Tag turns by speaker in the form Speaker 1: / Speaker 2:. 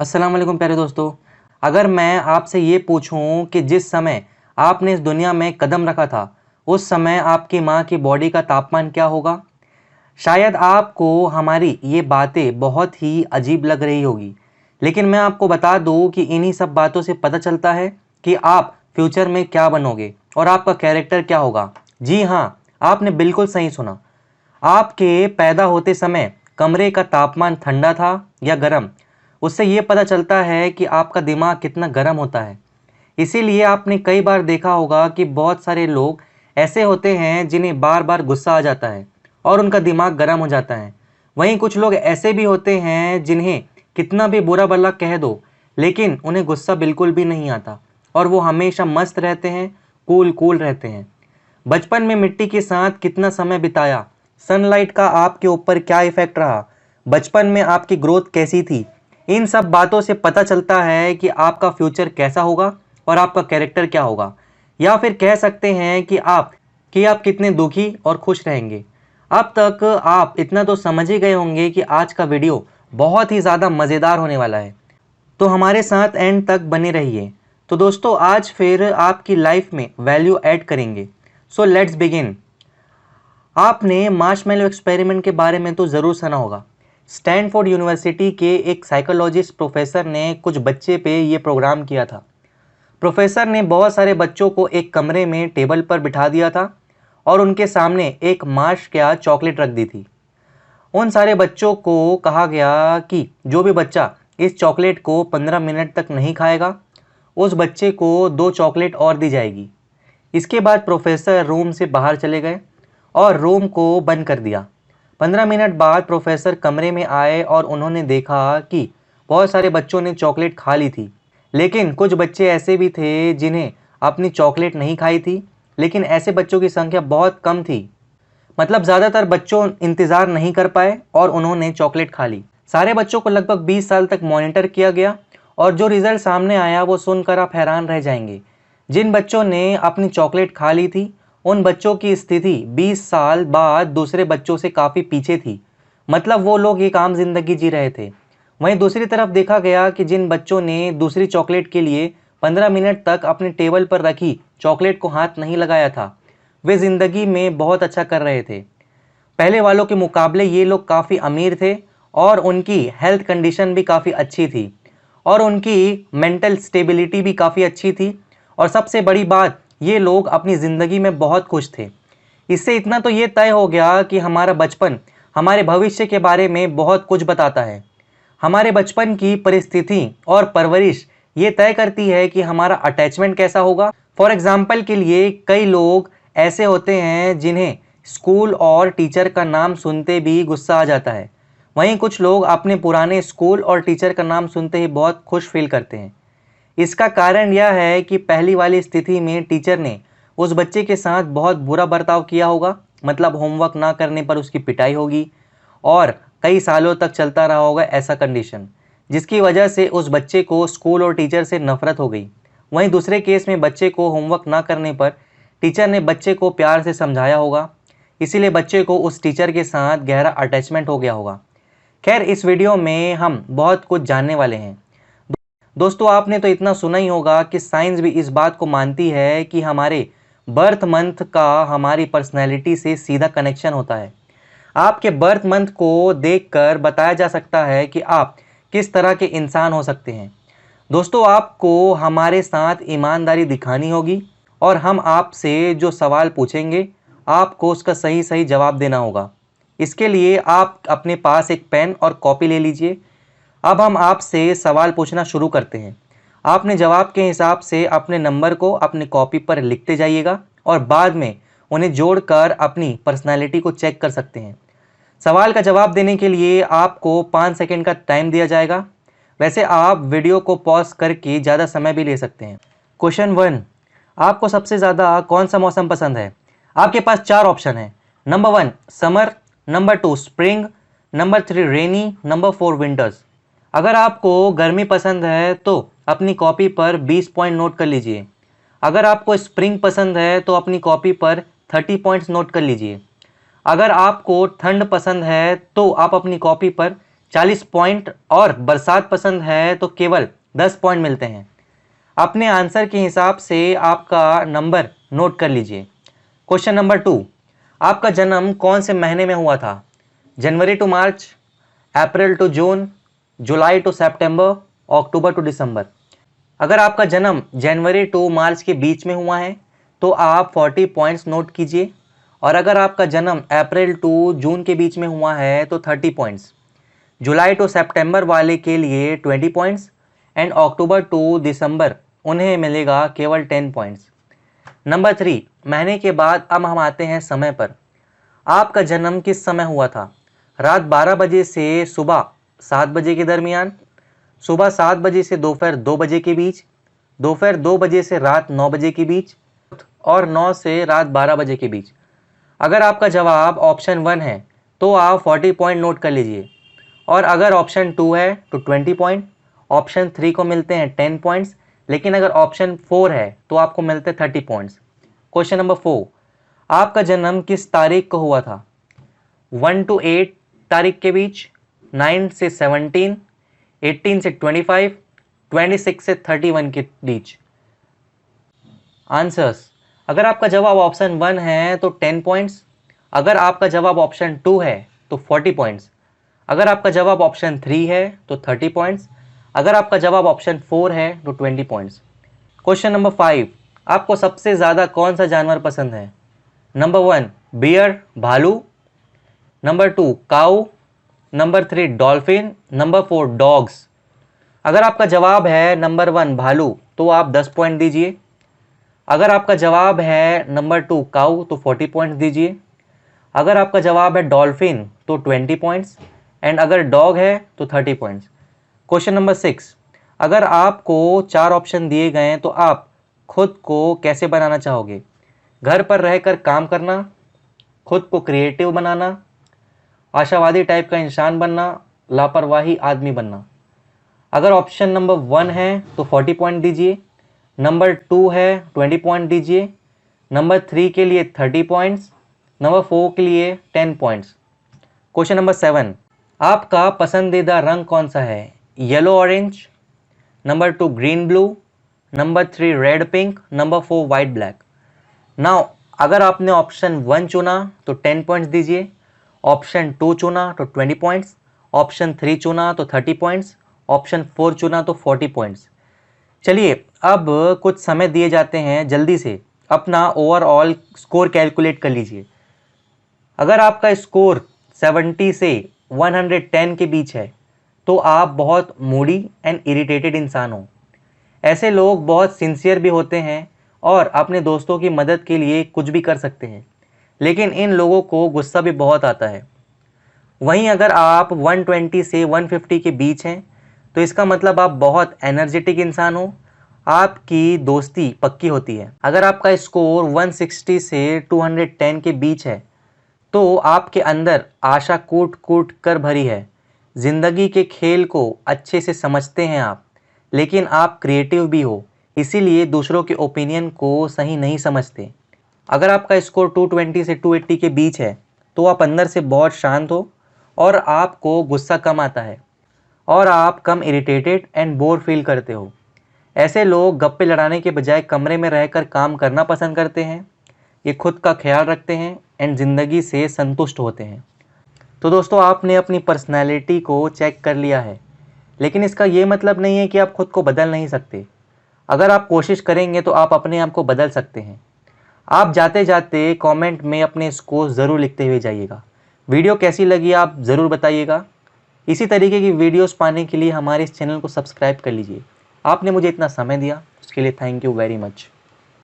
Speaker 1: अस्सलाम वालेकुम प्यारे दोस्तों। अगर मैं आपसे ये पूछूं कि जिस समय आपने इस दुनिया में कदम रखा था, उस समय आपकी माँ की बॉडी का तापमान क्या होगा? शायद आपको हमारी ये बातें बहुत ही अजीब लग रही होगी, लेकिन मैं आपको बता दूं कि इन्हीं सब बातों से पता चलता है कि आप फ्यूचर में क्या बनोगे और आपका कैरेक्टर क्या होगा। जी हाँ, आपने बिल्कुल सही सुना। आपके पैदा होते समय कमरे का तापमान ठंडा था या गर्म, उससे ये पता चलता है कि आपका दिमाग कितना गर्म होता है। इसीलिए आपने कई बार देखा होगा कि बहुत सारे लोग ऐसे होते हैं जिन्हें बार बार गुस्सा आ जाता है और उनका दिमाग गर्म हो जाता है। वहीं कुछ लोग ऐसे भी होते हैं जिन्हें कितना भी बुरा भला कह दो, लेकिन उन्हें गुस्सा बिल्कुल भी नहीं आता और वो हमेशा मस्त रहते हैं, कूल कूल रहते हैं। बचपन में मिट्टी के साथ कितना समय बिताया, सनलाइट का आपके ऊपर क्या इफेक्ट रहा, बचपन में आपकी ग्रोथ कैसी थी, इन सब बातों से पता चलता है कि आपका फ्यूचर कैसा होगा और आपका कैरेक्टर क्या होगा। या फिर कह सकते हैं कि आप कितने दुखी और खुश रहेंगे। अब तक आप इतना तो समझ ही गए होंगे कि आज का वीडियो बहुत ही ज़्यादा मज़ेदार होने वाला है, तो हमारे साथ एंड तक बने रहिए। तो दोस्तों, आज फिर आपकी लाइफ में वैल्यू ऐड करेंगे। So let's begin. आपने मार्शमैलो एक्सपेरिमेंट के बारे में तो ज़रूर सुना होगा। स्टैनफोर्ड यूनिवर्सिटी के एक साइकोलॉजिस्ट प्रोफेसर ने कुछ बच्चे पे ये प्रोग्राम किया था। प्रोफेसर ने बहुत सारे बच्चों को एक कमरे में टेबल पर बिठा दिया था और उनके सामने एक मार्श या चॉकलेट रख दी थी। उन सारे बच्चों को कहा गया कि जो भी बच्चा इस चॉकलेट को 15 मिनट तक नहीं खाएगा, उस बच्चे को 2 चॉकलेट और दी जाएगी। इसके बाद प्रोफेसर रूम से बाहर चले गए और रूम को बंद कर दिया। 15 मिनट बाद प्रोफेसर कमरे में आए और उन्होंने देखा कि बहुत सारे बच्चों ने चॉकलेट खा ली थी, लेकिन कुछ बच्चे ऐसे भी थे जिन्हें अपनी चॉकलेट नहीं खाई थी, लेकिन ऐसे बच्चों की संख्या बहुत कम थी। मतलब ज़्यादातर बच्चों इंतज़ार नहीं कर पाए और उन्होंने चॉकलेट खा ली। सारे बच्चों को लगभग 20 साल तक मॉनिटर किया गया और जो रिजल्ट सामने आया वो सुनकर आप हैरान रह जाएंगे। जिन बच्चों ने अपनी चॉकलेट खा ली थी, उन बच्चों की स्थिति 20 साल बाद दूसरे बच्चों से काफ़ी पीछे थी। मतलब वो लोग एक आम जिंदगी जी रहे थे। वहीं दूसरी तरफ देखा गया कि जिन बच्चों ने दूसरी चॉकलेट के लिए 15 मिनट तक अपने टेबल पर रखी चॉकलेट को हाथ नहीं लगाया था, वे जिंदगी में बहुत अच्छा कर रहे थे। पहले वालों के मुकाबले ये लोग काफ़ी अमीर थे और उनकी हेल्थ कंडीशन भी काफ़ी अच्छी थी और उनकी मेंटल स्टेबिलिटी भी काफ़ी अच्छी थी और सबसे बड़ी बात, ये लोग अपनी ज़िंदगी में बहुत खुश थे। इससे इतना तो ये तय हो गया कि हमारा बचपन हमारे भविष्य के बारे में बहुत कुछ बताता है। हमारे बचपन की परिस्थिति और परवरिश ये तय करती है कि हमारा अटैचमेंट कैसा होगा। फॉर एग्जाम्पल के लिए कई लोग ऐसे होते हैं जिन्हें स्कूल और टीचर का नाम सुनते भी गुस्सा आ जाता है। वहीं कुछ लोग अपने पुराने स्कूल और टीचर का नाम सुनते ही बहुत खुश फील करते हैं। इसका कारण यह है कि पहली वाली स्थिति में टीचर ने उस बच्चे के साथ बहुत बुरा बर्ताव किया होगा, मतलब होमवर्क ना करने पर उसकी पिटाई होगी और कई सालों तक चलता रहा होगा ऐसा कंडीशन, जिसकी वजह से उस बच्चे को स्कूल और टीचर से नफरत हो गई। वहीं दूसरे केस में बच्चे को होमवर्क ना करने पर टीचर ने बच्चे को प्यार से समझाया होगा, इसीलिए बच्चे को उस टीचर के साथ गहरा अटैचमेंट हो गया होगा। खैर, इस वीडियो में हम बहुत कुछ जानने वाले हैं। दोस्तों, आपने तो इतना सुना ही होगा कि साइंस भी इस बात को मानती है कि हमारे बर्थ मंथ का हमारी पर्सनैलिटी से सीधा कनेक्शन होता है। आपके बर्थ मंथ को देखकर बताया जा सकता है कि आप किस तरह के इंसान हो सकते हैं। दोस्तों, आपको हमारे साथ ईमानदारी दिखानी होगी और हम आपसे जो सवाल पूछेंगे, आपको उसका सही सही जवाब देना होगा। इसके लिए आप अपने पास एक पेन और कॉपी ले लीजिए। अब हम आपसे सवाल पूछना शुरू करते हैं। आपने जवाब के हिसाब से अपने नंबर को अपनी कॉपी पर लिखते जाइएगा और बाद में उन्हें जोड़कर अपनी पर्सनालिटी को चेक कर सकते हैं। सवाल का जवाब देने के लिए आपको 5 सेकंड का टाइम दिया जाएगा। वैसे आप वीडियो को पॉज करके ज़्यादा समय भी ले सकते हैं। क्वेश्चन 1, आपको सबसे ज़्यादा कौन सा मौसम पसंद है? आपके पास 4 ऑप्शन है। Number 1 summer, number 2 spring, number 3 रेनी, नंबर 4 विंटर्स। अगर आपको गर्मी पसंद है तो अपनी कॉपी पर 20 पॉइंट नोट कर लीजिए। अगर आपको स्प्रिंग पसंद है तो अपनी कॉपी पर 30 पॉइंट्स नोट कर लीजिए। अगर आपको ठंड पसंद है तो आप अपनी कॉपी पर 40 पॉइंट और बरसात पसंद है तो केवल 10 पॉइंट मिलते हैं। अपने आंसर के हिसाब से आपका नंबर नोट कर लीजिए। क्वेश्चन नंबर 2, आपका जन्म कौन से महीने में हुआ था? January to March, April to June, July to September, October to December. अगर आपका जन्म जनवरी टू मार्च के बीच में हुआ है तो आप 40 पॉइंट्स नोट कीजिए, और अगर आपका जन्म अप्रैल टू जून के बीच में हुआ है तो 30 पॉइंट्स, जुलाई टू सितंबर वाले के लिए 20 पॉइंट्स एंड अक्टूबर टू दिसंबर उन्हें मिलेगा केवल 10 पॉइंट्स। नंबर 3, महीने के बाद अब हम आते हैं समय पर। आपका जन्म किस समय हुआ था? रात 12 बजे से सुबह 7 बजे के दरमियान, सुबह 7 बजे से दोपहर 2 बजे के बीच, दोपहर 2 बजे से रात 9 बजे के बीच, और 9 से रात 12 बजे के बीच। अगर आपका जवाब ऑप्शन 1 है तो आप 40 पॉइंट नोट कर लीजिए, और अगर ऑप्शन 2 है तो 20 पॉइंट, ऑप्शन 3 को मिलते हैं 10 पॉइंट्स, लेकिन अगर ऑप्शन 4 है तो आपको मिलते हैं 30 पॉइंट्स। क्वेश्चन नंबर 4, आपका जन्म किस तारीख को हुआ था? 1 to 8 तारीख के बीच, 9 से 17, 18 से 25, 26 से 31 के बीच। आंसर्स, अगर आपका जवाब ऑप्शन 1 है तो 10 पॉइंट्स, अगर आपका जवाब ऑप्शन 2 है तो 40 पॉइंट्स, अगर आपका जवाब ऑप्शन 3 है तो 30 पॉइंट्स, अगर आपका जवाब ऑप्शन 4 है तो 20 पॉइंट्स। क्वेश्चन नंबर 5, आपको सबसे ज़्यादा कौन सा जानवर पसंद है? नंबर 1 बियर भालू, नंबर 2 काऊ, नंबर 3 डॉल्फिन, नंबर 4 डॉग्स। अगर आपका जवाब है नंबर 1 भालू तो आप 10 पॉइंट दीजिए, अगर आपका जवाब है नंबर 2 काऊ तो 40 पॉइंट्स दीजिए, अगर आपका जवाब है डॉल्फिन तो 20 पॉइंट्स, एंड अगर डॉग है तो 30 पॉइंट्स। क्वेश्चन नंबर 6, अगर आपको 4 ऑप्शन दिए गए हैं तो आप खुद को कैसे बनाना चाहोगे? घर पर रहकर काम करना, खुद को क्रिएटिव बनाना, आशावादी टाइप का इंसान बनना, लापरवाही आदमी बनना। अगर ऑप्शन नंबर 1 है तो 40 पॉइंट दीजिए, नंबर 2 है 20 पॉइंट दीजिए, नंबर 3 के लिए 30 पॉइंट्स, नंबर 4 के लिए 10 पॉइंट्स। क्वेश्चन नंबर 7, आपका पसंदीदा रंग कौन सा है? Yellow orange, number 2 green blue, number 3 red pink, number 4 white black. Now अगर आपने ऑप्शन 1 चुना तो 10 पॉइंट्स दीजिए, ऑप्शन 2 चुना तो 20 पॉइंट्स, ऑप्शन 3 चुना तो 30 पॉइंट्स, ऑप्शन 4 चुना तो 40 पॉइंट्स। चलिए अब कुछ समय दिए जाते हैं, जल्दी से अपना ओवरऑल स्कोर कैलकुलेट कर लीजिए। अगर आपका स्कोर 70 से 110 के बीच है तो आप बहुत मूडी एंड इरिटेटेड इंसान हो। ऐसे लोग बहुत सिंसियर भी होते हैं और अपने दोस्तों की मदद के लिए कुछ भी कर सकते हैं, लेकिन इन लोगों को गुस्सा भी बहुत आता है। वहीं अगर आप 120 से 150 के बीच हैं तो इसका मतलब आप बहुत एनर्जेटिक इंसान हो, आपकी दोस्ती पक्की होती है। अगर आपका स्कोर 160 से 210 के बीच है तो आपके अंदर आशा कूट कूट कर भरी है, ज़िंदगी के खेल को अच्छे से समझते हैं आप, लेकिन आप क्रिएटिव भी हो, इसीलिए दूसरों के ओपिनियन को सही नहीं समझते। अगर आपका स्कोर 220 से 280 के बीच है तो आप अंदर से बहुत शांत हो और आपको गुस्सा कम आता है और आप कम इरिटेटेड एंड बोर फील करते हो। ऐसे लोग गप्पे लड़ाने के बजाय कमरे में रहकर काम करना पसंद करते हैं, ये खुद का ख्याल रखते हैं एंड ज़िंदगी से संतुष्ट होते हैं। तो दोस्तों, आपने अपनी पर्सनैलिटी को चेक कर लिया है, लेकिन इसका ये मतलब नहीं है कि आप खुद को बदल नहीं सकते। अगर आप कोशिश करेंगे तो आप अपने आप को बदल सकते हैं। आप जाते जाते कमेंट में अपने स्कोर ज़रूर लिखते हुए जाइएगा। वीडियो कैसी लगी आप ज़रूर बताइएगा। इसी तरीके की वीडियोस पाने के लिए हमारे इस चैनल को सब्सक्राइब कर लीजिए। आपने मुझे इतना समय दिया उसके लिए थैंक यू वेरी मच।